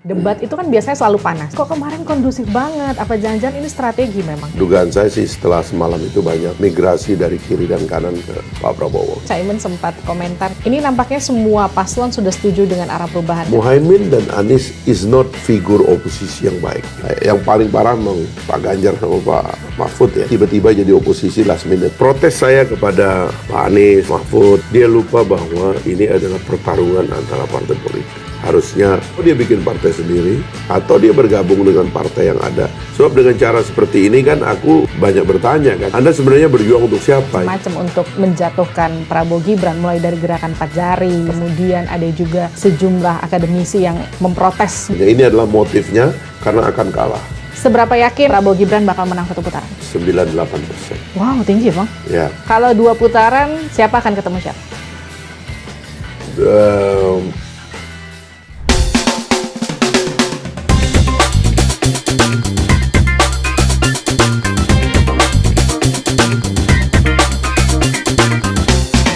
Debat itu kan biasanya selalu panas. Kok kemarin kondusif banget? Apa jangan-jangan ini strategi memang? Dugaan saya sih setelah semalam itu banyak migrasi dari kiri dan kanan ke Pak Prabowo. Caimin sempat komentar, ini nampaknya semua paslon sudah setuju dengan arah perubahan. Muhaimin dan Anies is not figur oposisi yang baik. Yang paling parah memang Pak Ganjar sama Pak Mahfud ya. Tiba-tiba jadi oposisi last minute. Protes saya kepada Pak Anies, Mahfud, dia lupa bahwa ini adalah pertarungan antara partai politik. Harusnya dia bikin partai sendiri atau dia bergabung dengan partai yang ada. Sebab dengan cara seperti ini kan aku banyak bertanya kan, Anda sebenarnya berjuang untuk siapa? Macam untuk menjatuhkan Prabowo Gibran mulai dari gerakan 4 jari, kemudian ada juga sejumlah akademisi yang memprotes. Ini adalah motifnya karena akan kalah. Seberapa yakin Prabowo Gibran bakal menang satu putaran? 98%. Wow, tinggi Bang. Ya. Kalau 2 putaran, siapa akan ketemu siapa?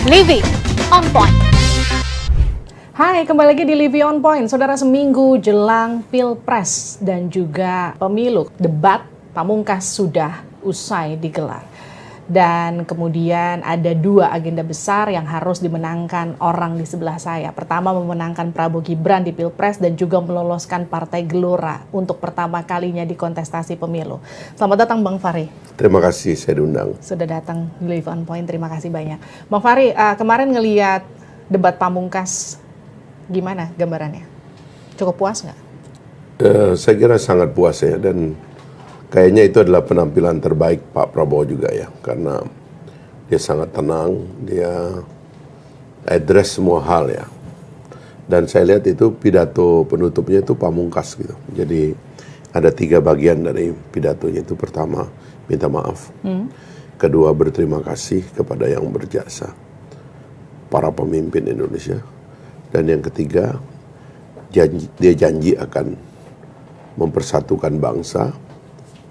Livy on point. Hai, kembali lagi di Livy on Point. Saudara, seminggu jelang Pilpres dan juga pemilu, debat pamungkas sudah usai digelar. Dan kemudian ada 2 agenda besar yang harus dimenangkan orang di sebelah saya. Pertama, memenangkan Prabowo Gibran di Pilpres dan juga meloloskan Partai Gelora untuk pertama kalinya di kontestasi pemilu. Selamat datang Bang Fahri. Terima kasih saya diundang. Sudah datang di Livy on Point, terima kasih banyak. Bang Fahri, kemarin ngelihat debat pamungkas, gimana gambarannya? Cukup puas nggak? Saya kira sangat puas ya, dan kayaknya itu adalah penampilan terbaik Pak Prabowo juga ya, karena dia sangat tenang, dia address semua hal ya. Dan saya lihat itu pidato penutupnya itu pamungkas gitu. Jadi ada 3 bagian dari pidatonya. Itu pertama, minta maaf. Kedua, berterima kasih kepada yang berjasa, para pemimpin Indonesia. Dan yang ketiga, dia janji akan mempersatukan bangsa.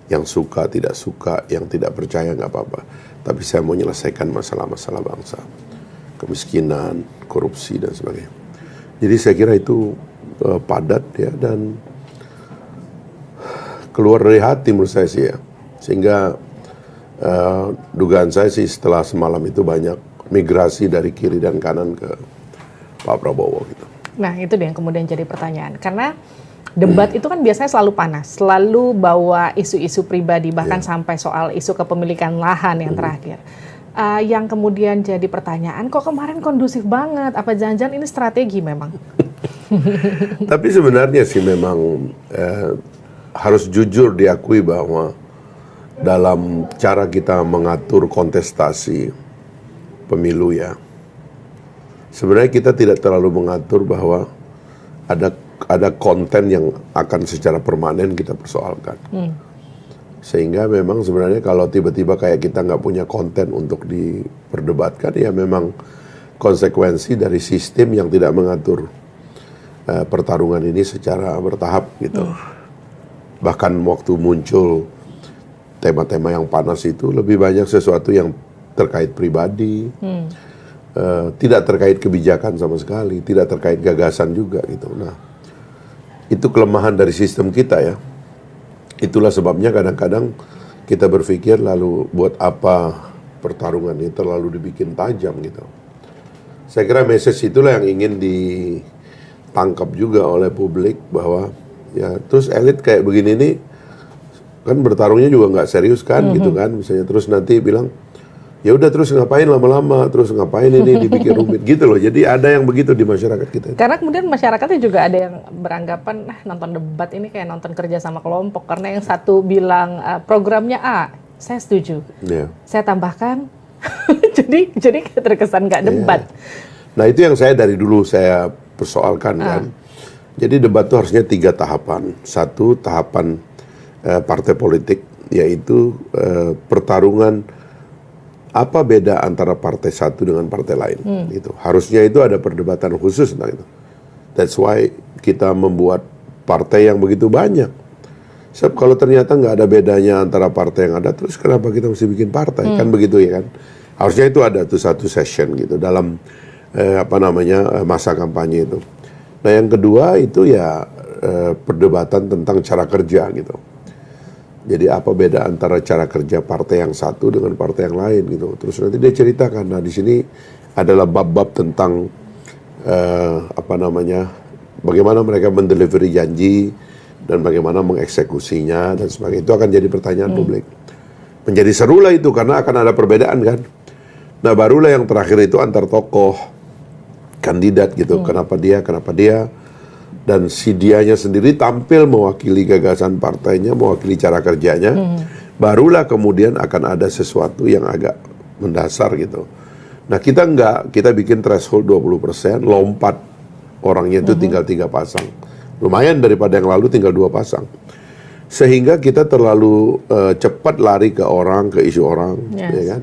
Yang suka, tidak suka, yang tidak percaya nggak apa-apa. Tapi saya mau menyelesaikan masalah-masalah bangsa. Kemiskinan, korupsi, dan sebagainya. Jadi saya kira itu padat ya, dan keluar dari hati menurut saya sih ya. Sehingga dugaan saya sih setelah semalam itu banyak migrasi dari kiri dan kanan ke Pak Prabowo gitu. Nah, itu dia yang kemudian jadi pertanyaan. Karena debat itu kan biasanya selalu panas, selalu bawa isu-isu pribadi, bahkan sampai soal isu kepemilikan lahan yang terakhir. Yang kemudian jadi pertanyaan, kok kemarin kondusif banget? Apa jangan-jangan ini strategi memang? Tapi sebenarnya sih memang harus jujur diakui bahwa dalam cara kita mengatur kontestasi pemilu ya, sebenarnya kita tidak terlalu mengatur bahwa ada konten yang akan secara permanen kita persoalkan. Sehingga memang sebenarnya kalau tiba-tiba kayak kita nggak punya konten untuk diperdebatkan, ya memang konsekuensi dari sistem yang tidak mengatur pertarungan ini secara bertahap gitu. Bahkan waktu muncul tema-tema yang panas itu lebih banyak sesuatu yang terkait pribadi, tidak terkait kebijakan sama sekali, tidak terkait gagasan juga gitu. Nah, itu kelemahan dari sistem kita ya. Itulah sebabnya kadang-kadang kita berpikir lalu buat apa pertarungan ini terlalu dibikin tajam gitu. Saya kira message itulah yang ingin ditangkap juga oleh publik, bahwa ya terus elit kayak begini nih kan bertarungnya juga nggak serius kan gitu kan. Misalnya terus nanti bilang ya udah terus ngapain lama-lama, terus ngapain ini dibikin rumit gitu loh. Jadi ada yang begitu di masyarakat kita. Karena kemudian masyarakatnya juga ada yang beranggapan, nonton debat ini kayak nonton kerja sama kelompok. Karena yang satu bilang programnya A, saya setuju. Saya tambahkan, jadi terkesan nggak debat. Nah itu yang saya dari dulu saya persoalkan kan. Jadi debat itu harusnya 3 tahapan. 1 tahapan partai politik, yaitu pertarungan apa beda antara partai satu dengan partai lain. Gitu. Harusnya itu ada perdebatan khusus tentang itu. That's why kita membuat partai yang begitu banyak. Sebab kalau ternyata nggak ada bedanya antara partai yang ada, terus kenapa kita mesti bikin partai? Kan begitu ya kan. Harusnya itu ada tuh 1 session gitu dalam masa kampanye itu. Nah yang kedua itu ya perdebatan tentang cara kerja gitu. Jadi apa beda antara cara kerja partai yang satu dengan partai yang lain gitu. Terus nanti dia ceritakan, nah di sini adalah bab-bab tentang bagaimana mereka mendelivery janji dan bagaimana mengeksekusinya dan sebagainya. Itu akan jadi pertanyaan publik. Menjadi serulah itu karena akan ada perbedaan kan. Nah barulah yang terakhir itu antar tokoh kandidat gitu. Kenapa dia. Dan si dianya sendiri tampil mewakili gagasan partainya, mewakili cara kerjanya, barulah kemudian akan ada sesuatu yang agak mendasar gitu. Nah kita enggak, kita bikin threshold 20%, lompat orangnya itu tinggal 3 pasang. Lumayan daripada yang lalu tinggal 2 pasang. Sehingga kita terlalu cepat lari ke isu orang, ya kan?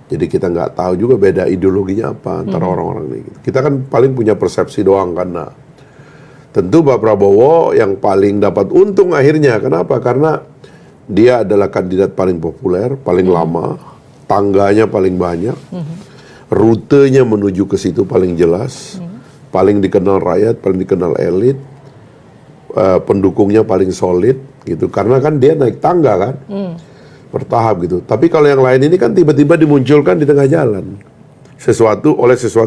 Jadi kita nggak tahu juga beda ideologinya apa antara orang-orang ini. Kita kan paling punya persepsi doang kan. Nah, tentu Pak Prabowo yang paling dapat untung akhirnya. Kenapa? Karena dia adalah kandidat paling populer, paling lama, tangganya paling banyak, rutenya menuju ke situ paling jelas, paling dikenal rakyat, paling dikenal elit, pendukungnya paling solid gitu. Karena kan dia naik tangga kan, bertahap gitu. Tapi kalau yang lain ini kan tiba-tiba dimunculkan di tengah jalan, sesuatu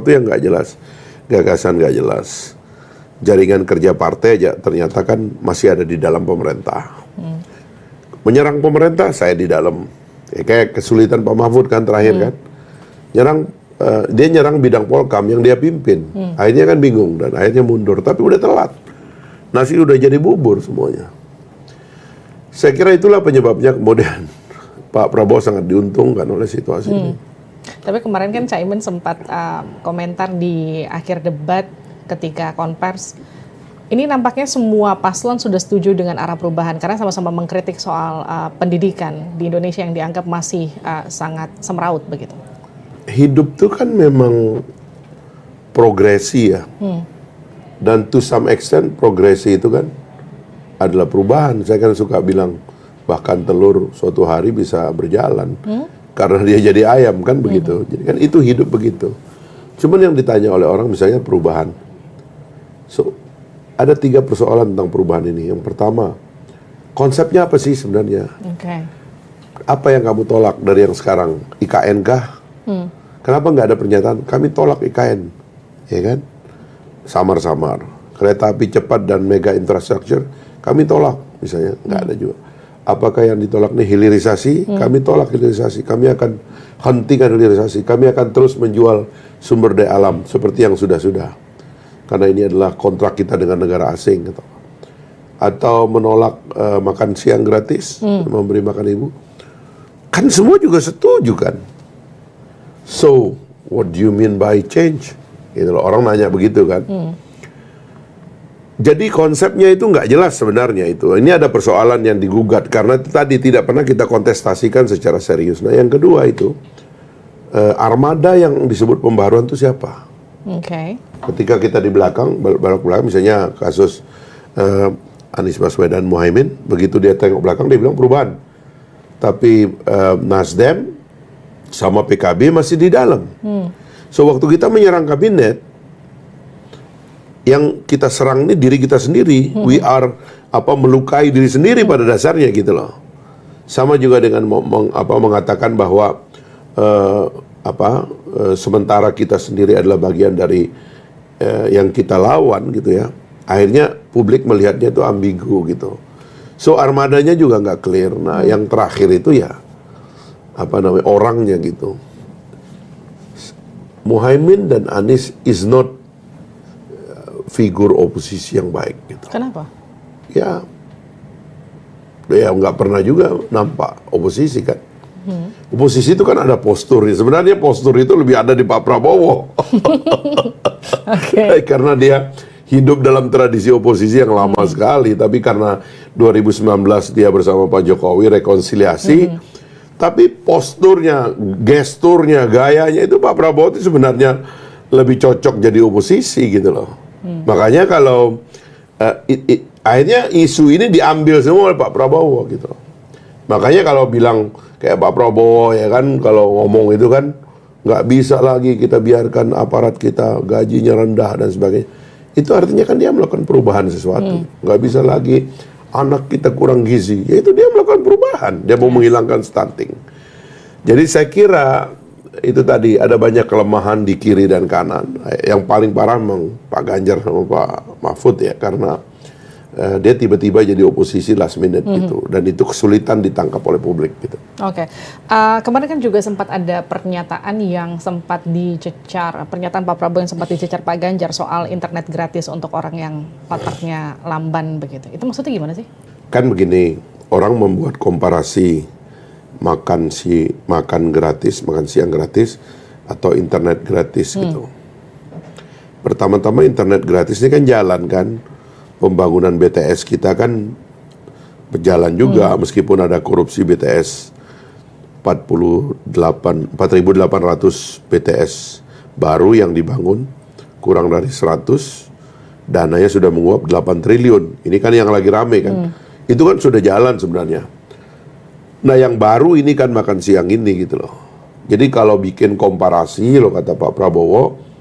yang nggak jelas, gagasan nggak jelas. Jaringan kerja partai aja ternyata kan masih ada di dalam pemerintah. Menyerang pemerintah, saya di dalam. Kayak kesulitan Pak Mahfud kan terakhir kan. Dia nyerang bidang Polkam yang dia pimpin. Akhirnya kan bingung dan akhirnya mundur. Tapi udah telat. Nasi udah jadi bubur semuanya. Saya kira itulah penyebabnya kemudian Pak Prabowo sangat diuntungkan oleh situasi ini. Tapi kemarin kan Caimin sempat komentar di akhir debat ketika konvers, ini nampaknya semua paslon sudah setuju dengan arah perubahan karena sama-sama mengkritik soal pendidikan di Indonesia yang dianggap masih sangat semraut begitu. Hidup itu kan memang progresi ya, dan to some extent progresi itu kan adalah perubahan. Saya kan suka bilang bahkan telur suatu hari bisa berjalan karena dia jadi ayam kan begitu. Jadi kan itu hidup begitu. Cuman yang ditanya oleh orang misalnya perubahan. So, ada 3 persoalan tentang perubahan ini. Yang pertama, konsepnya apa sih sebenarnya? Apa yang kamu tolak dari yang sekarang? IKN kah? Kenapa nggak ada pernyataan, kami tolak IKN? Ya kan? Samar-samar. Kereta api cepat dan mega infrastructure, kami tolak. Misalnya, nggak ada juga. Apakah yang ditolak ini hilirisasi? Kami tolak hilirisasi. Kami akan hentikan hilirisasi. Kami akan terus menjual sumber daya alam seperti yang sudah-sudah. Karena ini adalah kontrak kita dengan negara asing gitu. Atau menolak makan siang gratis, memberi makan ibu. Kan semua juga setuju kan. So, what do you mean by change? Gitu loh, orang nanya begitu kan. Jadi konsepnya itu nggak jelas sebenarnya itu. Ini ada persoalan yang digugat karena tadi tidak pernah kita kontestasikan secara serius. Nah yang kedua itu, armada yang disebut pembaruan itu siapa? Ketika kita di belakang misalnya kasus Anies Baswedan Muhaimin, begitu dia tengok belakang dia bilang perubahan. Tapi Nasdem sama PKB masih di dalam. So waktu kita menyerang kabinet, yang kita serang ini diri kita sendiri. We are melukai diri sendiri pada dasarnya gitu loh. Sama juga dengan mengatakan bahwa sementara kita sendiri adalah bagian dari yang kita lawan gitu ya. Akhirnya publik melihatnya itu ambigu gitu. So armadanya juga nggak clear. Nah yang terakhir itu ya orangnya gitu. Muhaimin dan Anies is not figur oposisi yang baik gitu. Kenapa? Ya nggak pernah juga nampak oposisi kan. Oposisi itu kan ada posturnya. Sebenarnya postur itu lebih ada di Pak Prabowo. Karena dia hidup dalam tradisi oposisi yang lama sekali. Tapi karena 2019 dia bersama Pak Jokowi rekonsiliasi. Tapi posturnya, gesturnya, gayanya itu Pak Prabowo itu sebenarnya lebih cocok jadi oposisi gitu loh. Makanya kalau akhirnya isu ini diambil semua oleh Pak Prabowo gitu. Makanya kalau bilang kayak Pak Prabowo ya kan, kalau ngomong itu kan nggak bisa lagi kita biarkan aparat kita gajinya rendah dan sebagainya. itu artinya kan dia melakukan perubahan sesuatu. Nggak bisa lagi anak kita kurang gizi, yaitu dia melakukan perubahan, dia mau menghilangkan stunting. Jadi saya kira itu tadi ada banyak kelemahan di kiri dan kanan. Yang paling parah memang Pak Ganjar sama Pak Mahfud ya, karena dia tiba-tiba jadi oposisi last minute gitu, dan itu kesulitan ditangkap oleh publik gitu. Oke. Kemarin kan juga sempat ada pernyataan yang sempat dicecar, pernyataan Pak Prabowo yang sempat dicecar Pak Ganjar soal internet gratis untuk orang yang otaknya lamban begitu. Itu maksudnya gimana sih? Kan begini, orang membuat komparasi makan gratis, makan siang gratis atau internet gratis gitu. Pertama-tama internet gratis ini kan jalan kan. Pembangunan BTS kita kan berjalan juga, meskipun ada korupsi BTS 4.800 BTS baru yang dibangun, kurang dari 100, dananya sudah menguap 8 triliun. Ini kan yang lagi rame kan. Itu kan sudah jalan sebenarnya. Nah yang baru ini kan makan siang ini gitu loh. Jadi kalau bikin komparasi loh kata Pak Prabowo,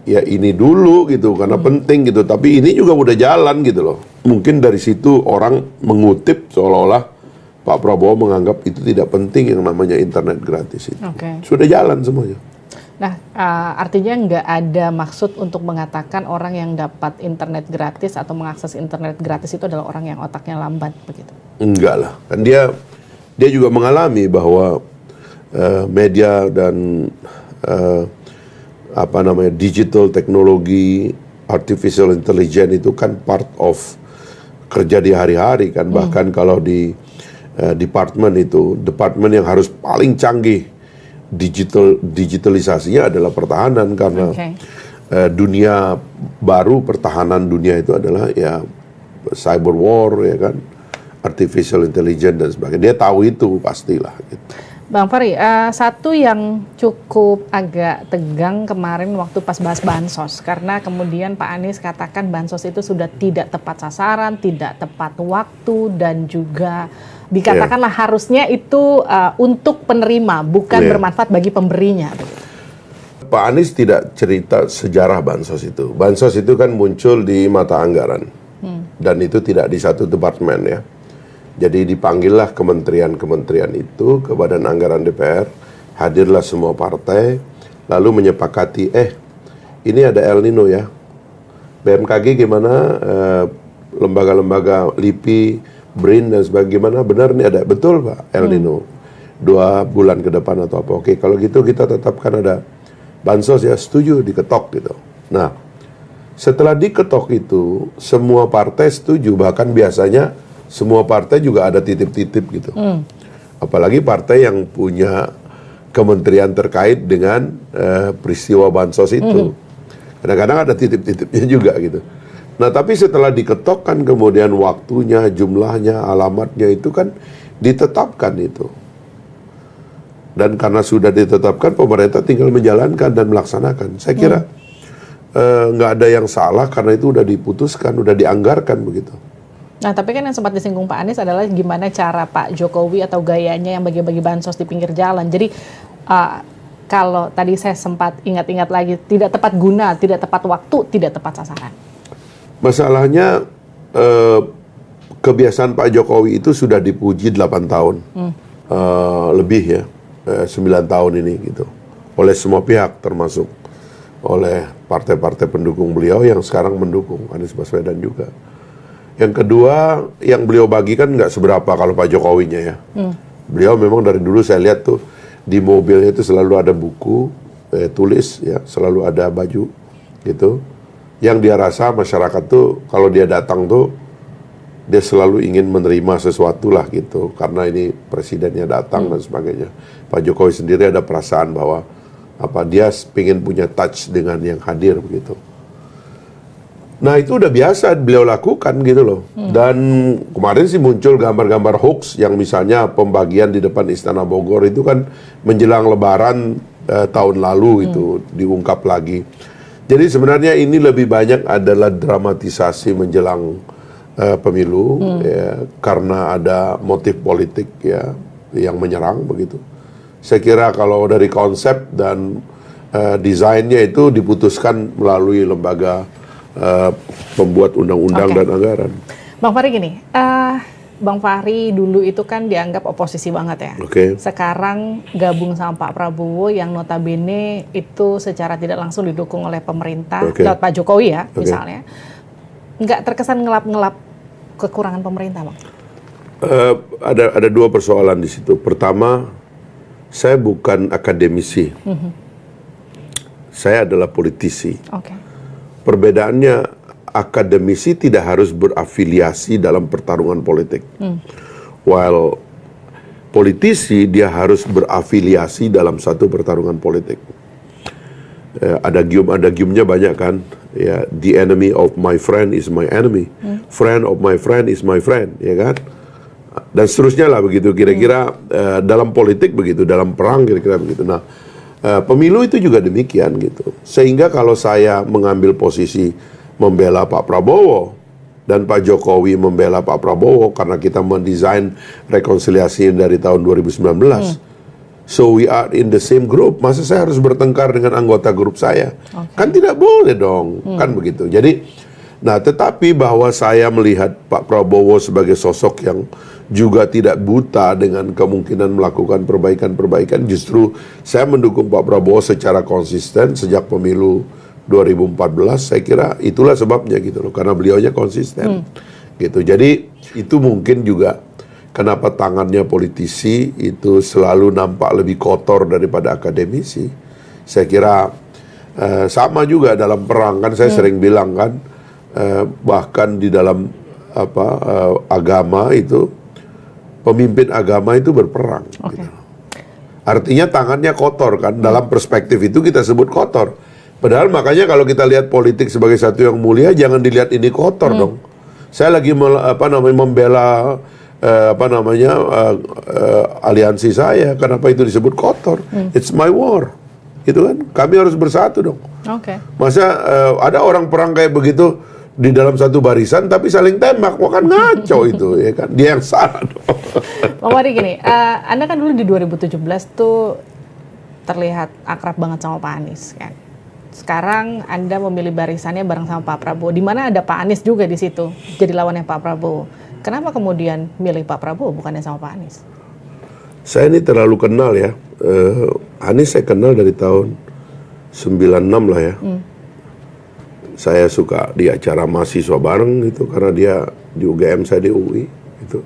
ya ini dulu gitu karena penting gitu, tapi ini juga udah jalan gitu loh. Mungkin dari situ orang mengutip seolah-olah Pak Prabowo menganggap itu tidak penting yang namanya internet gratis itu. Sudah jalan semuanya. Nah, artinya nggak ada maksud untuk mengatakan orang yang dapat internet gratis atau mengakses internet gratis itu adalah orang yang otaknya lambat begitu? Enggak lah, kan dia juga mengalami bahwa media dan digital teknologi, artificial intelligence itu kan part of kerja di hari-hari kan. Bahkan kalau di departemen yang harus paling canggih digitalisasinya adalah pertahanan, karena dunia baru pertahanan dunia itu adalah ya cyber war ya kan, artificial intelligence dan sebagainya. Dia tahu itu pastilah gitu. Bang Fahri, satu yang cukup agak tegang kemarin waktu pas bahas bansos, karena kemudian Pak Anies katakan bansos itu sudah tidak tepat sasaran, tidak tepat waktu, dan juga dikatakanlah harusnya itu untuk penerima, bukan bermanfaat bagi pemberinya. Pak Anies tidak cerita sejarah bansos itu. Bansos itu kan muncul di mata anggaran, dan itu tidak di satu departemen ya. Jadi dipanggillah kementerian-kementerian itu ke Badan Anggaran DPR, hadirlah semua partai, lalu menyepakati, ini ada El Nino ya, BMKG gimana, lembaga-lembaga LIPI, BRIN dan sebagainya, benar nih ada, betul Pak, El Nino, 2 bulan ke depan atau apa, oke kalau gitu kita tetapkan ada bansos ya, setuju, diketok gitu. Nah, setelah diketok itu, semua partai setuju, bahkan biasanya semua partai juga ada titip-titip gitu. Apalagi partai yang punya kementerian terkait dengan peristiwa bansos itu. Kadang-kadang ada titip-titipnya juga gitu. Nah tapi setelah diketok kan kemudian waktunya, jumlahnya, alamatnya itu kan ditetapkan itu. Dan karena sudah ditetapkan, pemerintah tinggal menjalankan dan melaksanakan. Saya kira nggak ada yang salah karena itu udah diputuskan, udah dianggarkan begitu. Nah, tapi kan yang sempat disinggung Pak Anies adalah gimana cara Pak Jokowi atau gayanya yang bagi-bagi bansos di pinggir jalan. Jadi, kalau tadi saya sempat ingat-ingat lagi, tidak tepat guna, tidak tepat waktu, tidak tepat sasaran. Masalahnya, kebiasaan Pak Jokowi itu sudah dipuji 8 tahun. Lebih ya, 9 tahun ini gitu. Oleh semua pihak, termasuk oleh partai-partai pendukung beliau yang sekarang mendukung, Anies Baswedan juga. Yang kedua, yang beliau bagikan nggak seberapa kalau Pak Jokowinya ya. Beliau memang dari dulu saya lihat tuh di mobilnya itu selalu ada buku tulis ya, selalu ada baju gitu. Yang dia rasa masyarakat tuh kalau dia datang tuh dia selalu ingin menerima sesuatu lah gitu, karena ini presidennya datang dan sebagainya. Pak Jokowi sendiri ada perasaan bahwa dia ingin punya touch dengan yang hadir begitu. Nah itu udah biasa beliau lakukan gitu loh. Dan kemarin sih muncul gambar-gambar hoax yang misalnya pembagian di depan Istana Bogor itu kan menjelang Lebaran tahun lalu itu diungkap lagi. Jadi sebenarnya ini lebih banyak adalah dramatisasi menjelang pemilu ya, karena ada motif politik ya yang menyerang begitu. Saya kira kalau dari konsep dan desainnya itu diputuskan melalui lembaga pembuat undang-undang dan anggaran. Bang Fahri gini, Bang Fahri dulu itu kan dianggap oposisi banget ya. Sekarang gabung sama Pak Prabowo yang notabene itu secara tidak langsung didukung oleh pemerintah, lewat Pak Jokowi ya misalnya. Nggak terkesan ngelap-ngelap kekurangan pemerintah, Bang? Ada dua persoalan di situ. Pertama, saya bukan akademisi. Saya adalah politisi. Perbedaannya, akademisi tidak harus berafiliasi dalam pertarungan politik. While politisi dia harus berafiliasi dalam satu pertarungan politik. Ada giumnya banyak kan. Ya, the enemy of my friend is my enemy. Friend of my friend is my friend, ya kan? Dan seterusnya lah begitu. Kira-kira dalam politik begitu, dalam perang kira-kira begitu. Nah, pemilu itu juga demikian gitu. Sehingga kalau saya mengambil posisi membela Pak Prabowo dan Pak Jokowi membela Pak Prabowo karena kita mendesain rekonsiliasi dari tahun 2019. So we are in the same group. Masa saya harus bertengkar dengan anggota grup saya? Kan tidak boleh dong, kan begitu. Jadi, nah tetapi bahwa saya melihat Pak Prabowo sebagai sosok yang juga tidak buta dengan kemungkinan melakukan perbaikan-perbaikan. Justru saya mendukung Pak Prabowo secara konsisten sejak pemilu 2014, saya kira itulah sebabnya gitu loh, karena beliaunya konsisten gitu. Jadi itu mungkin juga kenapa tangannya politisi itu selalu nampak lebih kotor daripada akademisi. Saya kira sama juga dalam perang kan, saya sering bilang kan, bahkan di dalam agama itu pemimpin agama itu berperang. Gitu. Artinya tangannya kotor kan, dalam perspektif itu kita sebut kotor. Padahal makanya kalau kita lihat politik sebagai satu yang mulia, jangan dilihat ini kotor dong. Saya lagi membela aliansi saya. Kenapa itu disebut kotor? It's my war, gitu kan? Kami harus bersatu dong. Masa ada orang perang kayak begitu di dalam satu barisan tapi saling tembak, wah kan ngaco itu, ya kan? Dia yang salah dong. Bang Fahri gini, Anda kan dulu di 2017 tuh terlihat akrab banget sama Pak Anies kan. Sekarang Anda memilih barisannya bareng sama Pak Prabowo, di mana ada Pak Anies juga di situ, jadi lawannya Pak Prabowo. Kenapa kemudian milih Pak Prabowo bukannya sama Pak Anies? Saya ini terlalu kenal ya. Anies saya kenal dari tahun 96 lah ya. Saya suka di acara mahasiswa bareng gitu, karena dia di UGM, saya di UI gitu.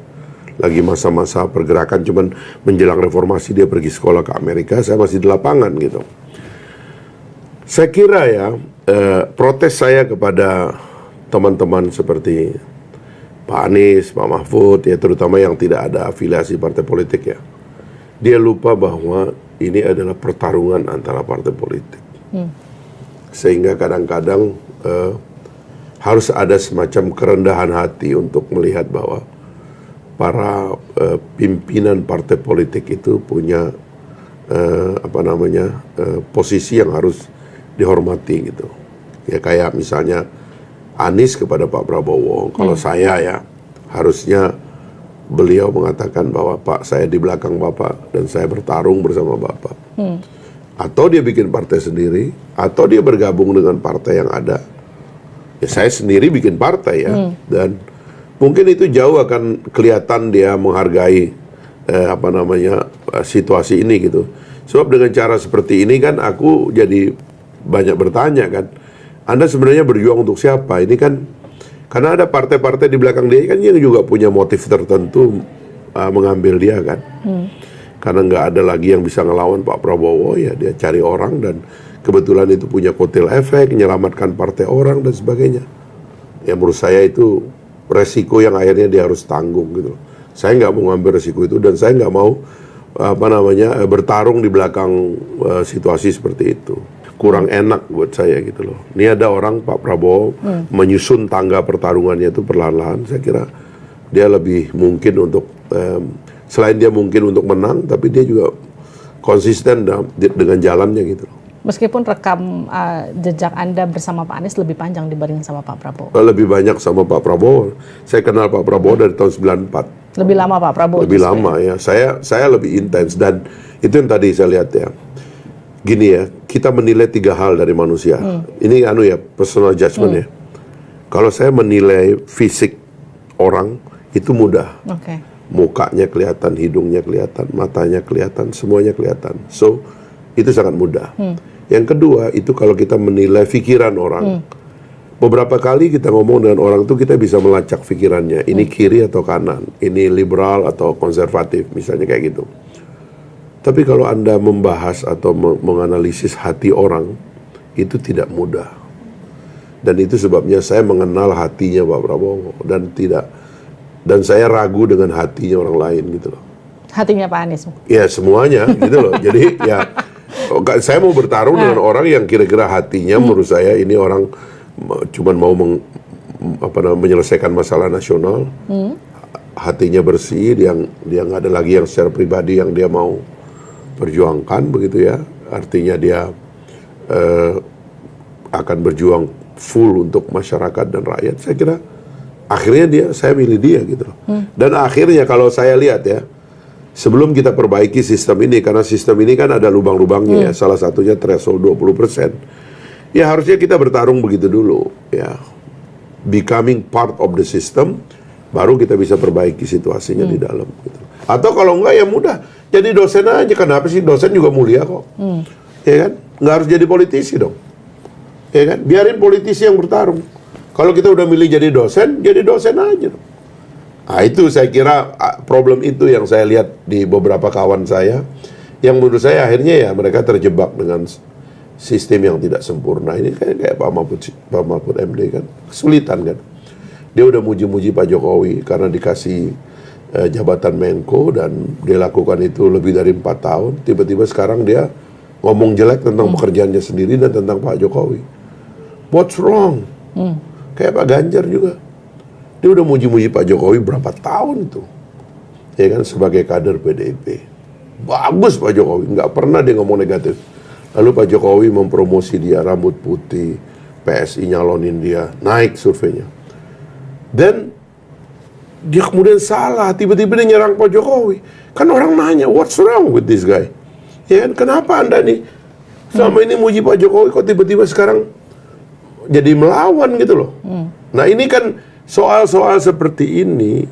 Lagi masa-masa pergerakan, cuman menjelang reformasi dia pergi sekolah ke Amerika, saya masih di lapangan gitu. Saya kira ya, protes saya kepada teman-teman seperti Pak Anies, Pak Mahfud, ya terutama yang tidak ada afiliasi partai politik ya. Dia lupa bahwa ini adalah pertarungan antara partai politik. Sehingga kadang-kadang harus ada semacam kerendahan hati untuk melihat bahwa para pimpinan partai politik itu punya posisi yang harus dihormati gitu. Ya kayak misalnya Anies kepada Pak Prabowo, kalau saya ya harusnya beliau mengatakan bahwa Pak, saya di belakang Bapak dan saya bertarung bersama Bapak. Atau dia bikin partai sendiri, atau dia bergabung dengan partai yang ada. Ya saya sendiri bikin partai ya, dan mungkin itu jauh akan kelihatan dia menghargai situasi ini gitu. Sebab dengan cara seperti ini kan aku jadi banyak bertanya kan, Anda sebenarnya berjuang untuk siapa? Ini kan karena ada partai-partai di belakang dia kan yang juga punya motif tertentu mengambil dia kan. Karena nggak ada lagi yang bisa ngelawan Pak Prabowo, ya dia cari orang, dan kebetulan itu punya kotel efek, menyelamatkan partai orang dan sebagainya. Ya menurut saya itu resiko yang akhirnya dia harus tanggung gitu. Saya nggak mau ngambil resiko itu, dan saya nggak mau bertarung di belakang situasi seperti itu. Kurang enak buat saya gitu loh. Ini ada orang Pak Prabowo menyusun tangga pertarungannya itu perlahan-lahan. Saya kira dia lebih mungkin untuk selain dia mungkin untuk menang, tapi dia juga konsisten dengan jalannya gitu loh. Meskipun rekam jejak Anda bersama Pak Anies lebih panjang dibanding sama Pak Prabowo. Lebih banyak sama Pak Prabowo. Saya kenal Pak Prabowo dari tahun 94. Lebih lama Pak Prabowo. Lebih lama ya. Saya lebih intens, dan itu yang tadi saya lihat ya. Gini ya, kita menilai 3 hal dari manusia. Ini personal judgment ya. Kalau saya menilai fisik orang itu mudah. Oke. Mukanya kelihatan, hidungnya kelihatan, matanya kelihatan, semuanya kelihatan. So, itu sangat mudah. Yang kedua, itu kalau kita menilai pikiran orang. Beberapa kali kita ngomong dengan orang itu kita bisa melacak pikirannya. Ini kiri atau kanan, ini liberal atau konservatif, misalnya kayak gitu. Tapi kalau Anda membahas atau menganalisis hati orang, itu tidak mudah. Dan itu sebabnya saya mengenal hatinya Pak Prabowo dan saya ragu dengan hatinya orang lain gitu loh. Hatinya Pak Anies? Ya semuanya gitu loh. Jadi ya saya mau bertarung dengan orang yang kira-kira hatinya menurut saya ini orang cuman mau menyelesaikan masalah nasional. Hatinya bersih, dia nggak ada lagi yang secara pribadi yang dia mau perjuangkan begitu ya. Artinya dia akan berjuang full untuk masyarakat dan rakyat. Saya kira akhirnya saya milih dia gitu loh. Dan akhirnya kalau saya lihat ya, sebelum kita perbaiki sistem ini, karena sistem ini kan ada lubang-lubangnya ya, salah satunya threshold 20%. Ya harusnya kita bertarung begitu dulu ya. Becoming part of the system, baru kita bisa perbaiki situasinya di dalam gitu. Atau kalau enggak ya mudah, jadi dosen aja. Kenapa sih, dosen juga mulia kok. Ya kan? Nggak harus jadi politisi dong. Ya kan? Biarin politisi yang bertarung. Kalau kita udah milih jadi dosen aja. Nah itu saya kira problem itu yang saya lihat di beberapa kawan saya, yang menurut saya akhirnya ya mereka terjebak dengan sistem yang tidak sempurna. Ini kayak Pak Mahfud MD kan, kesulitan kan. Dia udah muji-muji Pak Jokowi karena dikasih jabatan Menko dan dia lakukan itu lebih dari 4 tahun. Tiba-tiba sekarang dia ngomong jelek tentang pekerjaannya sendiri dan tentang Pak Jokowi. What's wrong? Kayak Pak Ganjar juga. Dia udah muji-muji Pak Jokowi berapa tahun itu. Ya kan, sebagai kader PDIP. Bagus Pak Jokowi, nggak pernah dia ngomong negatif. Lalu Pak Jokowi mempromosi dia, rambut putih, PSI nyalonin dia, naik surveinya. Dan dia kemudian salah, tiba-tiba dia nyerang Pak Jokowi. Kan orang nanya, what's wrong with this guy? Ya kan, kenapa Anda nih selama ini muji Pak Jokowi, kok tiba-tiba sekarang jadi melawan gitu loh. Nah ini kan soal-soal seperti ini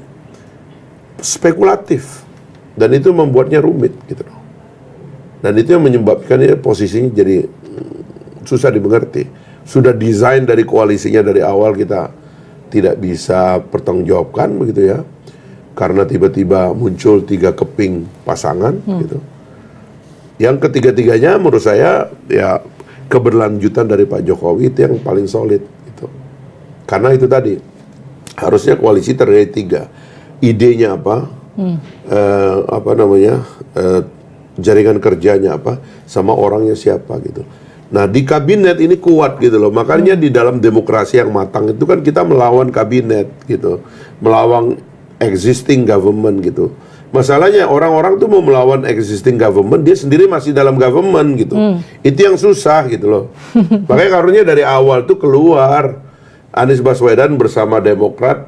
spekulatif dan itu membuatnya rumit gitu loh. Dan itu yang menyebabkan posisinya jadi susah dimengerti. Sudah desain dari koalisinya dari awal kita tidak bisa pertanggungjawabkan begitu ya. Karena tiba-tiba muncul 3 keping pasangan gitu. Yang ketiga-tiganya menurut saya ya keberlanjutan dari Pak Jokowi itu yang paling solid gitu. Karena itu tadi harusnya koalisi terdiri 3. Idenya apa? Jaringan kerjanya apa? Sama orangnya siapa gitu. Nah di kabinet ini kuat gitu loh. Makanya di dalam demokrasi yang matang itu kan kita melawan kabinet gitu, melawan existing government gitu. Masalahnya orang-orang tuh mau melawan existing government, dia sendiri masih dalam government gitu. Itu yang susah gitu loh. Makanya karunya dari awal tuh keluar Anies Baswedan bersama Demokrat,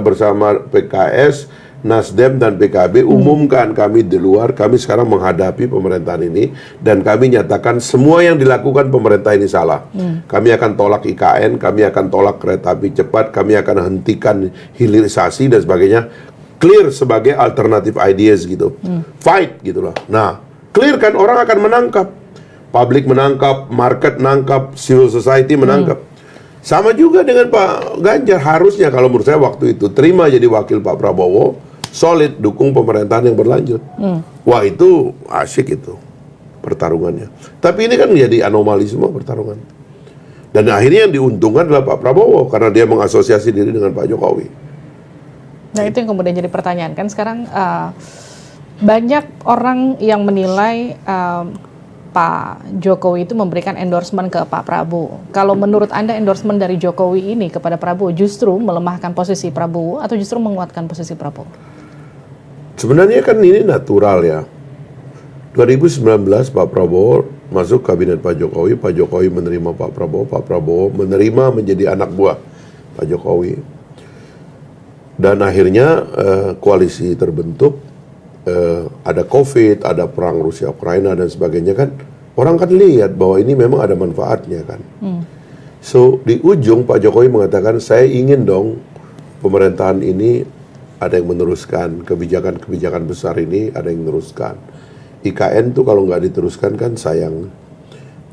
bersama PKS, Nasdem dan PKB umumkan kami di luar, kami sekarang menghadapi pemerintahan ini dan kami nyatakan semua yang dilakukan pemerintah ini salah. Kami akan tolak IKN, kami akan tolak kereta api cepat, kami akan hentikan hilirisasi dan sebagainya. Clear sebagai alternative ideas gitu. Fight gitu loh. Nah, clear kan orang akan menangkap. Publik menangkap, market menangkap, civil society menangkap. Sama juga dengan Pak Ganjar. Harusnya kalau menurut saya waktu itu terima jadi wakil Pak Prabowo, solid dukung pemerintahan yang berlanjut. Wah itu asyik itu pertarungannya. Tapi ini kan menjadi anomali semua pertarungan. Dan akhirnya yang diuntungkan adalah Pak Prabowo karena dia mengasosiasi diri dengan Pak Jokowi. Nah itu yang kemudian jadi pertanyaan kan sekarang banyak orang yang menilai Pak Jokowi itu memberikan endorsement ke Pak Prabowo. Kalau menurut Anda endorsement dari Jokowi ini kepada Prabowo justru melemahkan posisi Prabowo atau justru menguatkan posisi Prabowo? Sebenarnya kan ini natural ya. 2019 Pak Prabowo masuk kabinet Pak Jokowi menerima Pak Prabowo menerima menjadi anak buah Pak Jokowi. Dan akhirnya koalisi terbentuk, ada COVID, ada perang Rusia-Ukraina dan sebagainya kan. Orang kan lihat bahwa ini memang ada manfaatnya kan. So di ujung Pak Jokowi mengatakan saya ingin dong pemerintahan ini ada yang meneruskan, kebijakan-kebijakan besar ini ada yang meneruskan. IKN tuh kalau nggak diteruskan kan sayang.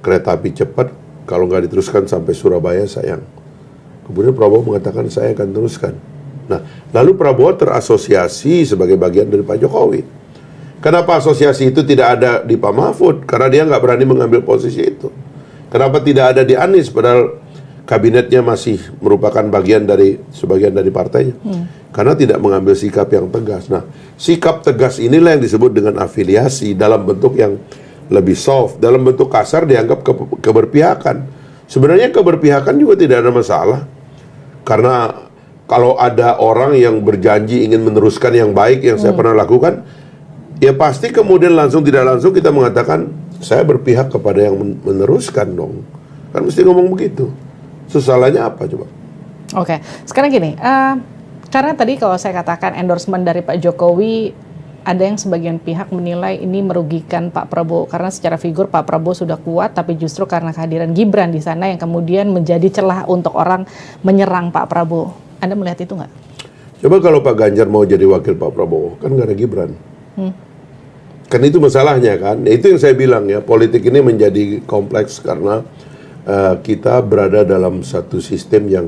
Kereta api cepat kalau nggak diteruskan sampai Surabaya sayang. Kemudian Prabowo mengatakan saya akan teruskan. Nah, lalu Prabowo terasosiasi sebagai bagian dari Pak Jokowi. Kenapa asosiasi itu tidak ada di Pak Mahfud? Karena dia nggak berani mengambil posisi itu. Kenapa tidak ada di Anies? Padahal kabinetnya masih merupakan sebagian dari partainya. Karena tidak mengambil sikap yang tegas. Nah, sikap tegas inilah yang disebut dengan afiliasi dalam bentuk yang lebih soft. Dalam bentuk kasar dianggap keberpihakan. Sebenarnya keberpihakan juga tidak ada masalah. Karena kalau ada orang yang berjanji ingin meneruskan yang baik yang saya pernah lakukan, ya pasti kemudian langsung tidak langsung kita mengatakan saya berpihak kepada yang meneruskan dong. Kan mesti ngomong begitu. Salahnya apa coba? Oke, sekarang gini, karena tadi kalau saya katakan endorsement dari Pak Jokowi, ada yang sebagian pihak menilai ini merugikan Pak Prabowo karena secara figur Pak Prabowo sudah kuat, tapi justru karena kehadiran Gibran di sana yang kemudian menjadi celah untuk orang menyerang Pak Prabowo. Anda melihat itu nggak? Coba kalau Pak Ganjar mau jadi wakil Pak Prabowo, kan nggak ada Gibran. Kan itu masalahnya kan. Itu yang saya bilang ya, politik ini menjadi kompleks karena kita berada dalam satu sistem yang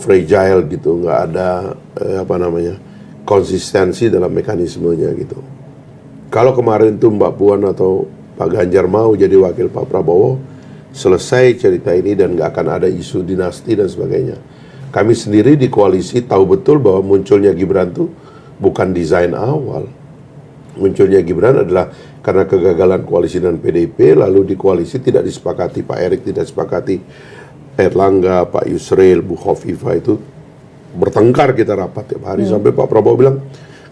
fragile gitu, nggak ada konsistensi dalam mekanismenya gitu. Kalau kemarin tuh Mbak Puan atau Pak Ganjar mau jadi wakil Pak Prabowo, selesai cerita ini dan nggak akan ada isu dinasti dan sebagainya. Kami sendiri di koalisi tahu betul bahwa munculnya Gibran tuh bukan desain awal. Munculnya Gibran adalah karena kegagalan koalisi dengan PDIP, lalu di koalisi tidak disepakati, Pak Erik tidak disepakati, Erlangga, Pak Yusril, Bu Khofifah itu bertengkar kita rapat tiap hari sampai Pak Prabowo bilang,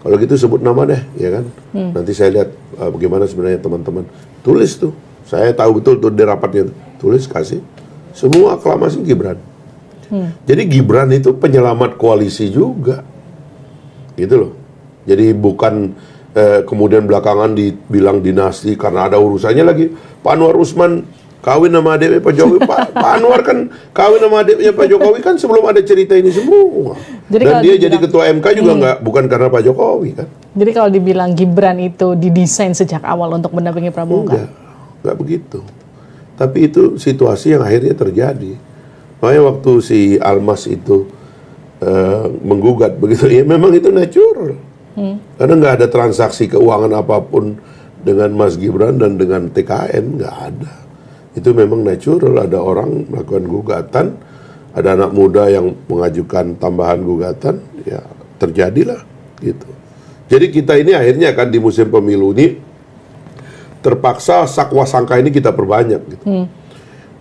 kalau gitu sebut nama deh, ya kan? Nanti saya lihat bagaimana sebenarnya teman-teman. Tulis tuh, saya tahu betul tuh di rapatnya, tulis kasih. Semua aklamasi Gibran. Jadi Gibran itu penyelamat koalisi juga, gitu loh. Jadi bukan kemudian belakangan dibilang dinasti karena ada urusannya lagi. Pak Anwar Usman kawin sama adiknya Pak Jokowi. Pak Anwar kan kawin sama adiknya Pak Jokowi kan sebelum ada cerita ini semua. Jadi dan dia jadi ketua MK juga bukan karena Pak Jokowi kan. Jadi kalau dibilang Gibran itu didesain sejak awal untuk mendampingi Prabowo kan? Enggak begitu. Tapi itu situasi yang akhirnya terjadi. Makanya waktu si Almas itu menggugat begitu, ya memang itu natural. Karena nggak ada transaksi keuangan apapun dengan Mas Gibran dan dengan TKN, nggak ada. Itu memang natural, ada orang melakukan gugatan, ada anak muda yang mengajukan tambahan gugatan, ya terjadilah gitu. Jadi kita ini akhirnya kan di musim pemilu ini terpaksa sakwa sangka ini kita perbanyak gitu.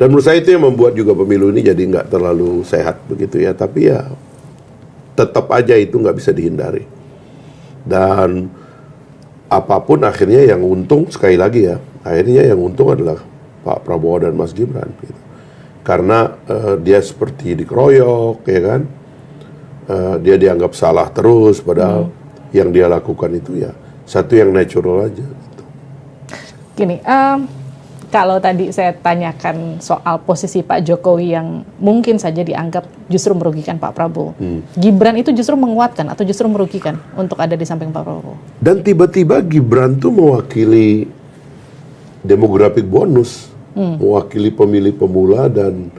Dan menurut saya itu yang membuat juga pemilu ini jadi nggak terlalu sehat begitu ya. Tapi ya tetap aja itu nggak bisa dihindari. Dan apapun akhirnya yang untung, sekali lagi ya, akhirnya yang untung adalah Pak Prabowo dan Mas Gibran gitu. Karena dia seperti dikeroyok ya kan, dia dianggap salah terus padahal yang dia lakukan itu ya satu yang natural aja gitu. Gini, kalau tadi saya tanyakan soal posisi Pak Jokowi yang mungkin saja dianggap justru merugikan Pak Prabowo, Gibran itu justru menguatkan atau justru merugikan untuk ada di samping Pak Prabowo? Dan tiba-tiba Gibran tuh mewakili demographic bonus, mewakili pemilih pemula dan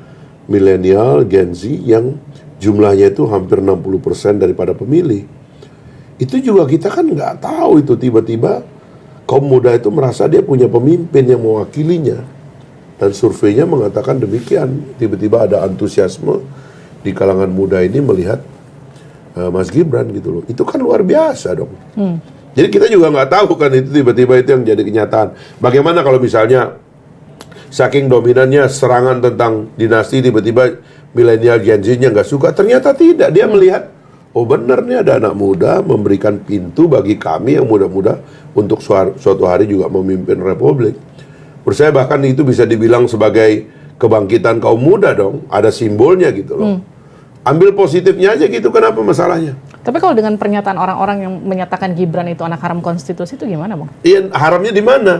milenial Gen Z yang jumlahnya itu hampir 60% daripada pemilih. Itu juga kita kan nggak tahu itu tiba-tiba kaum muda itu merasa dia punya pemimpin yang mewakilinya. Dan surveinya mengatakan demikian. Tiba-tiba ada antusiasme di kalangan muda ini melihat Mas Gibran gitu loh. Itu kan luar biasa dong. Jadi kita juga nggak tahu kan itu tiba-tiba itu yang jadi kenyataan. Bagaimana kalau misalnya saking dominannya serangan tentang dinasti tiba-tiba milenial Gen Z-nya nggak suka. Ternyata tidak. Dia melihat, oh benar nih ada anak muda memberikan pintu bagi kami yang muda-muda untuk suatu hari juga memimpin Republik. Menurut saya bahkan itu bisa dibilang sebagai kebangkitan kaum muda dong. Ada simbolnya gitu loh. Ambil positifnya aja gitu, kenapa masalahnya? Tapi kalau dengan pernyataan orang-orang yang menyatakan Gibran itu anak haram konstitusi itu gimana Bang? Iya, haramnya di mana?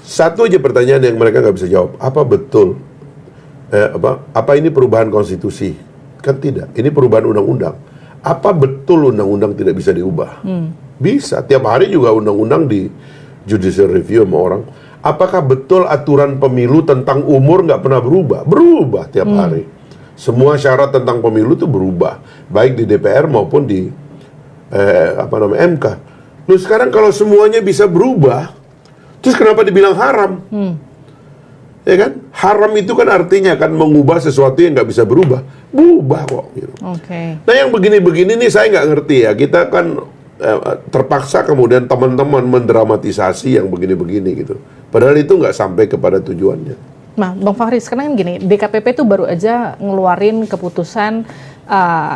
Satu aja pertanyaan yang mereka nggak bisa jawab. Apa betul apa ini perubahan konstitusi? Kan tidak. Ini perubahan undang-undang. Apa betul undang-undang tidak bisa diubah? Bisa. Tiap hari juga undang-undang di judicial review sama orang. Apakah betul aturan pemilu tentang umur nggak pernah berubah? Berubah tiap hari. Semua syarat tentang pemilu itu berubah, baik di DPR maupun di MK. Loh sekarang kalau semuanya bisa berubah, terus kenapa dibilang haram? Ya kan? Haram itu kan artinya kan mengubah sesuatu yang nggak bisa berubah. Berubah kok. Gitu. Nah yang begini-begini nih saya nggak ngerti ya. Kita kan terpaksa kemudian teman-teman mendramatisasi yang begini-begini gitu. Padahal itu nggak sampai kepada tujuannya. Nah, Bang Fahri, sekarang kan gini, DKPP itu baru aja ngeluarin keputusan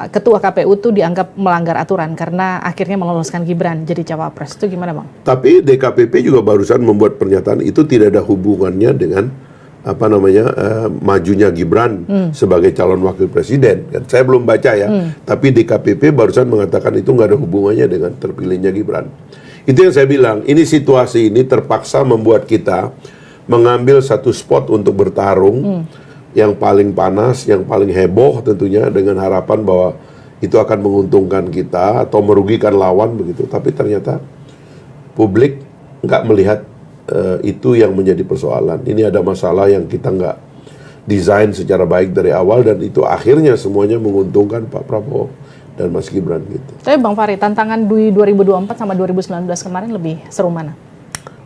ketua KPU tuh dianggap melanggar aturan karena akhirnya meloloskan Gibran jadi cawapres. Itu gimana, Bang? Tapi DKPP juga barusan membuat pernyataan itu tidak ada hubungannya dengan majunya Gibran sebagai calon wakil presiden. Kan saya belum baca ya, tapi DKPP barusan mengatakan itu nggak ada hubungannya dengan terpilihnya Gibran. Itu yang saya bilang, ini situasi ini terpaksa membuat kita mengambil satu spot untuk bertarung yang paling panas, yang paling heboh tentunya dengan harapan bahwa itu akan menguntungkan kita atau merugikan lawan begitu. Tapi ternyata publik nggak melihat itu yang menjadi persoalan. Ini ada masalah yang kita nggak desain secara baik dari awal dan itu akhirnya semuanya menguntungkan Pak Prabowo dan Mas Gibran gitu. Tapi Bang Fahri, tantangan di 2024 sama 2019 kemarin lebih seru mana?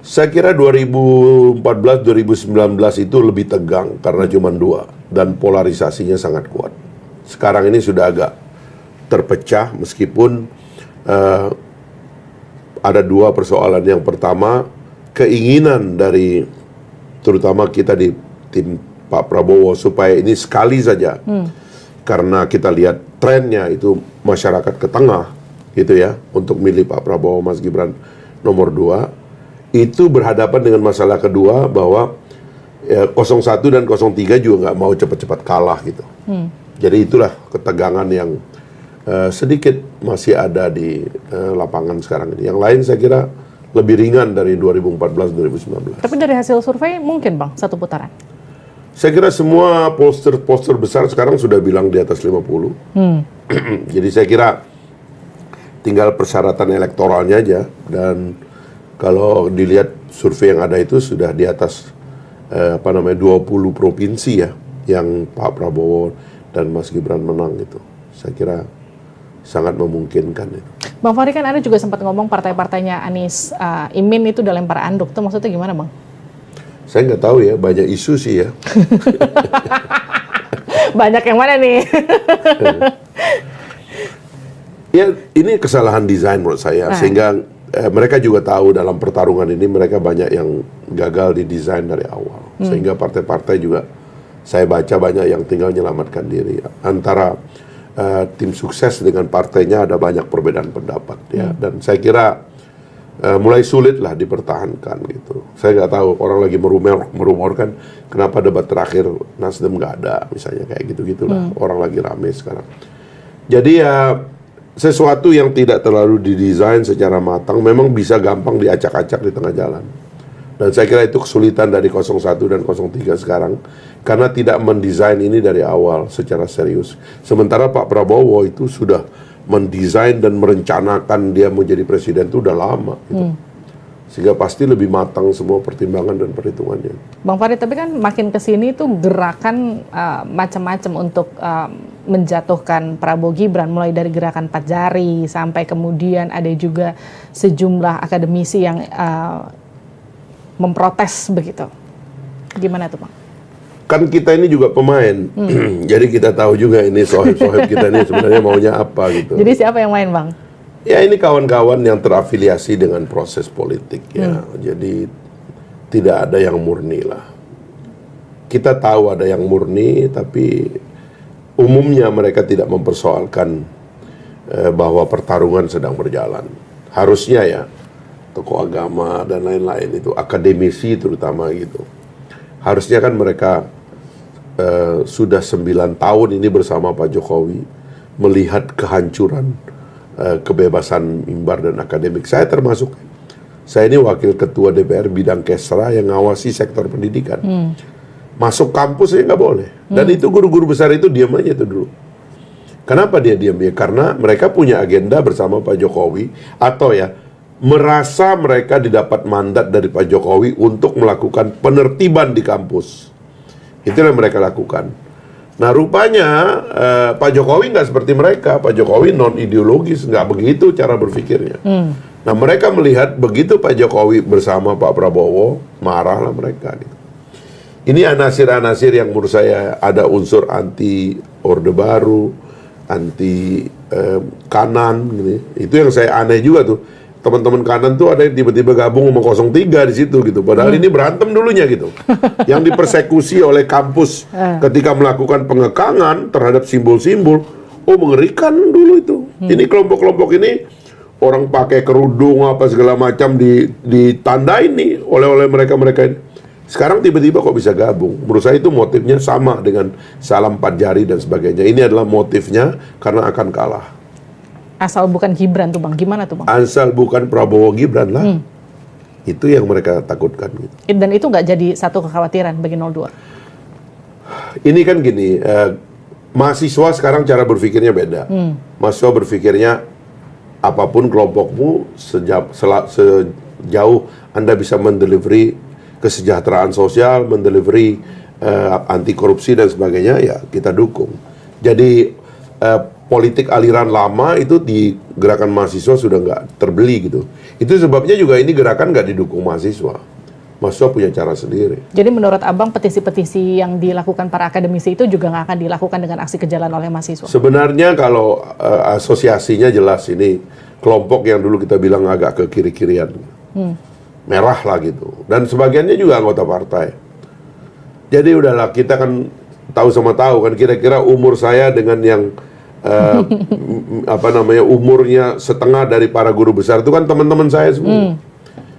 Saya kira 2014-2019 itu lebih tegang karena cuma dua dan polarisasinya sangat kuat. Sekarang ini sudah agak terpecah meskipun ada dua persoalan. Yang pertama, keinginan dari terutama kita di tim Pak Prabowo supaya ini sekali saja. Karena kita lihat trennya itu masyarakat ke tengah gitu ya untuk milih Pak Prabowo Mas Gibran nomor 2. Itu berhadapan dengan masalah kedua bahwa 01 dan 03 juga nggak mau cepat-cepat kalah gitu. Jadi itulah ketegangan yang sedikit masih ada di lapangan sekarang ini. Yang lain saya kira lebih ringan dari 2014-2019. Tapi dari hasil survei mungkin Bang, satu putaran? Saya kira semua poster besar sekarang sudah bilang di atas 50. Jadi saya kira tinggal persyaratan elektoralnya aja. Dan kalau dilihat survei yang ada itu sudah di atas 20 provinsi ya yang Pak Prabowo dan Mas Gibran menang gitu. Saya kira sangat memungkinkan itu. Bang Fahri, kan Anda juga sempat ngomong partai-partainya Anies Imin itu udah lempar anduk. Itu maksudnya gimana, Bang? Saya nggak tahu ya, banyak isu sih ya. Banyak yang mana nih? Ya, ini kesalahan desain menurut saya. Sehingga mereka juga tahu dalam pertarungan ini mereka banyak yang gagal di desain dari awal. Sehingga partai-partai juga saya baca banyak yang tinggal menyelamatkan diri. Antara tim sukses dengan partainya ada banyak perbedaan pendapat ya. Dan saya kira mulai sulit lah dipertahankan gitu. Saya nggak tahu, orang lagi merumorkan kenapa debat terakhir Nasdem nggak ada misalnya, kayak gitu-gitulah. Orang lagi rame sekarang. Jadi ya sesuatu yang tidak terlalu didesain secara matang memang bisa gampang diacak-acak di tengah jalan. Dan saya kira itu kesulitan dari 01 dan 03 sekarang karena tidak mendesain ini dari awal secara serius. Sementara Pak Prabowo itu sudah mendesain dan merencanakan dia menjadi presiden itu udah lama gitu. Sehingga pasti lebih matang semua pertimbangan dan perhitungannya. Bang Fahri, tapi kan makin kesini tuh gerakan macam-macam untuk menjatuhkan Prabowo Gibran, mulai dari gerakan 4 jari sampai kemudian ada juga sejumlah akademisi yang memprotes begitu. Gimana tuh, Bang? Kan kita ini juga pemain, jadi kita tahu juga ini sohib-sohib kita ini sebenarnya maunya apa gitu. Jadi siapa yang main, Bang? Ya ini kawan-kawan yang terafiliasi dengan proses politik ya, jadi tidak ada yang murni lah. Kita tahu ada yang murni, tapi umumnya mereka tidak mempersoalkan bahwa pertarungan sedang berjalan. Harusnya ya, tokoh agama dan lain-lain itu, akademisi terutama gitu. Harusnya kan mereka sudah 9 tahun ini bersama Pak Jokowi melihat kehancuran kebebasan mimbar dan akademik. Saya termasuk. Saya ini wakil ketua DPR bidang Kesra yang ngawasi sektor pendidikan. masuk kampus ya nggak boleh. Dan itu guru-guru besar itu diam aja itu dulu. Kenapa dia diam ya? Karena mereka punya agenda bersama Pak Jokowi, atau ya merasa mereka didapat mandat dari Pak Jokowi untuk melakukan penertiban di kampus. Itulah yang mereka lakukan. Nah rupanya Pak Jokowi nggak seperti mereka. Pak Jokowi non ideologis, nggak begitu cara berpikirnya. Nah mereka melihat begitu Pak Jokowi bersama Pak Prabowo, marahlah mereka. Gitu. Ini anasir-anasir yang menurut saya ada unsur anti Orde Baru, anti kanan, gitu. Itu yang saya aneh juga tuh. Teman-teman kanan tuh ada yang tiba-tiba gabung sama 03 di situ gitu. Padahal ini berantem dulunya gitu. Yang dipersekusi oleh kampus ketika melakukan pengekangan terhadap simbol-simbol. Oh mengerikan dulu itu. Ini kelompok-kelompok ini orang pakai kerudung apa segala macam ditandain nih oleh mereka-mereka ini. Sekarang tiba-tiba kok bisa gabung. Menurut saya itu motifnya sama dengan salam 4 jari dan sebagainya. Ini adalah motifnya karena akan kalah. Asal bukan Gibran tuh Bang, gimana tuh Bang? Asal bukan Prabowo Gibran lah. Itu yang mereka takutkan. Gitu. Dan itu nggak jadi satu kekhawatiran bagi 02? Ini kan gini, mahasiswa sekarang cara berpikirnya beda. Mahasiswa berpikirnya apapun kelompokmu, sejauh Anda bisa mendelivery kesejahteraan sosial, mendelivery anti korupsi dan sebagainya, ya kita dukung. Jadi politik aliran lama itu di gerakan mahasiswa sudah nggak terbeli gitu. Itu sebabnya juga ini gerakan nggak didukung mahasiswa. Mahasiswa punya cara sendiri. Jadi menurut Abang petisi-petisi yang dilakukan para akademisi itu juga nggak akan dilakukan dengan aksi kejalan oleh mahasiswa? Sebenarnya kalau asosiasinya jelas ini kelompok yang dulu kita bilang agak ke kiri-kirian. Merah lah gitu. Dan sebagiannya juga anggota partai. Jadi udahlah, kita kan tahu sama tahu kan kira-kira umur saya dengan yang umurnya setengah dari para guru besar itu kan teman-teman saya semua.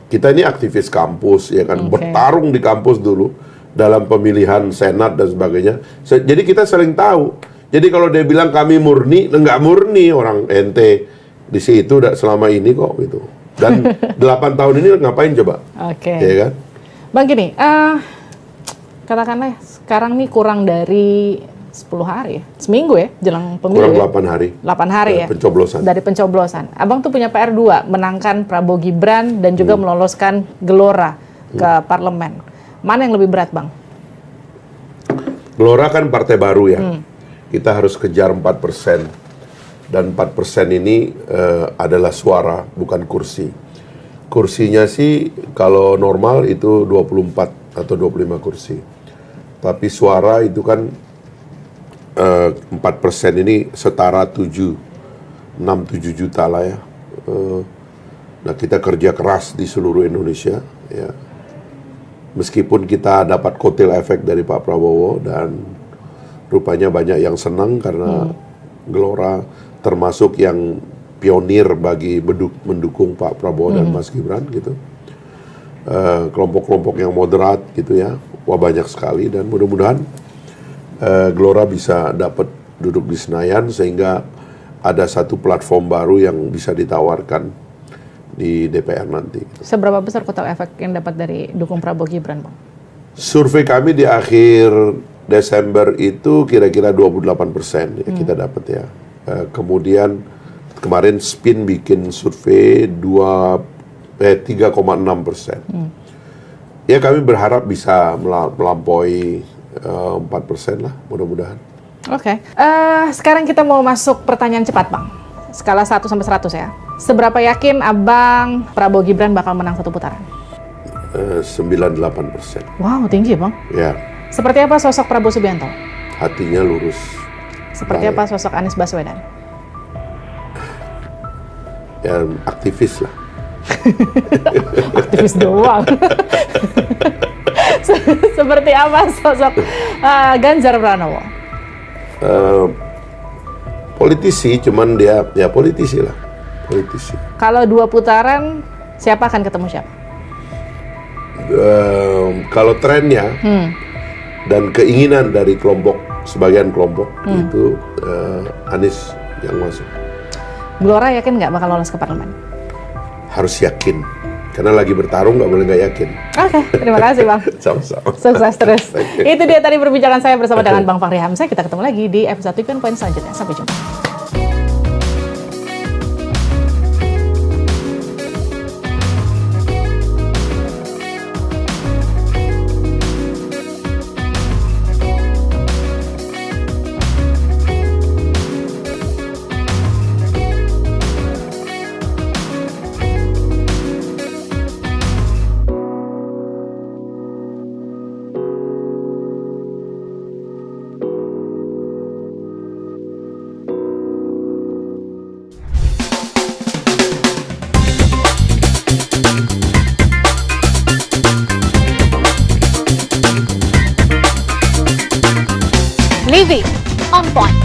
Kita ini aktivis kampus ya kan, bertarung di kampus dulu dalam pemilihan senat dan sebagainya. Jadi kita saling tahu. Jadi kalau dia bilang kami murni, enggak murni, orang ente di situ selama ini kok gitu. Dan 8 tahun ini ngapain coba? Ya kan? Bang gini, katakanlah sekarang nih kurang dari 10 hari ya? Seminggu ya jelang pemilu. Kurang 8 hari. 8 hari ya? Pencoblosan. Dari pencoblosan. Abang tuh punya PR 2, menangkan Prabowo Gibran dan juga meloloskan Gelora ke parlemen. Mana yang lebih berat Bang? Gelora kan partai baru ya. Kita harus kejar 4%. Dan 4% ini adalah suara, bukan kursi. Kursinya sih kalau normal itu 24 atau 25 kursi. Tapi suara itu kan 4% ini setara 6-7 juta lah ya. Nah kita kerja keras di seluruh Indonesia ya. Meskipun kita dapat kotel efek dari Pak Prabowo dan rupanya banyak yang senang karena Gelora termasuk yang pionir bagi mendukung Pak Prabowo dan Mas Gibran gitu. Kelompok-kelompok yang moderat gitu ya. Wah banyak sekali dan mudah-mudahan Gelora bisa dapat duduk di Senayan sehingga ada satu platform baru yang bisa ditawarkan di DPR nanti. Seberapa besar kotel efek yang dapat dari dukung Prabowo Gibran, Bang? Survei kami di akhir Desember itu kira-kira 28% ya kita dapat ya. Kemudian kemarin Spin bikin survei 3,6%. Ya kami berharap bisa melampaui 4% lah mudah-mudahan. Oke. Sekarang kita mau masuk pertanyaan cepat Bang. Skala 1 sampai 100 ya. Seberapa yakin Abang Prabowo Gibran bakal menang satu putaran? 98%. Wow, tinggi Bang. Ya. Seperti apa sosok Prabowo Subianto? Hatinya lurus. Seperti apa sosok Anies Baswedan? Ya, aktivis lah. Aktivis doang. Seperti apa sosok Ganjar Pranowo? Politisi, cuman dia ya politisi lah. Politisi. Kalau 2 putaran, siapa akan ketemu siapa? Kalau trennya dan keinginan dari sebagian kelompok itu Anies yang masuk. Gelora yakin nggak bakal lolos ke parlemen? Harus yakin. Karena lagi bertarung nggak boleh nggak yakin. Oke, terima kasih Bang. Sama-sama. Sukses terus. Thank you. Itu dia tadi perbincangan saya bersama dengan Bang Fahri Hamzah. Kita ketemu lagi di episode Living On Point selanjutnya. Sampai jumpa. Living on Point.